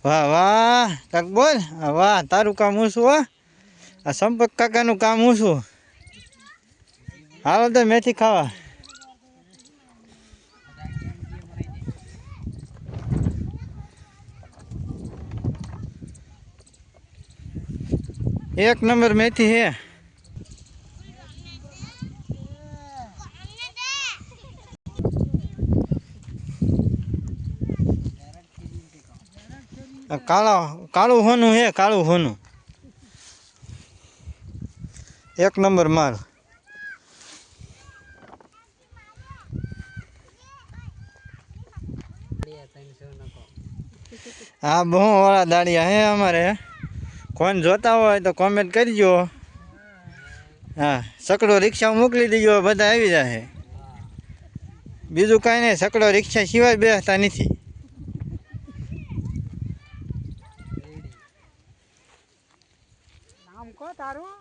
વાહ વાહ કાક બોલ. વાહ તારું કામ ઊંચું હો. આ સંપર્ક કાકાનું કામ ઊંચું. હાલો તો મેથી ખાવા. એક નંબર મેથી હે. કાળું હોનું હે, કાળું હોનું. એક નંબર માલ. હા બહુ વાળા દાડિયા હે અમારે. કોણ જોતા હોય તો કોમેન્ટ કરજો. હા સકડો રિક્ષા મોકલી દેજો, બધા આવી જાય. બીજું કાંઈ નહીં, સકડો રિક્ષા સિવાય બેસતા નથી. નામ કો તારું?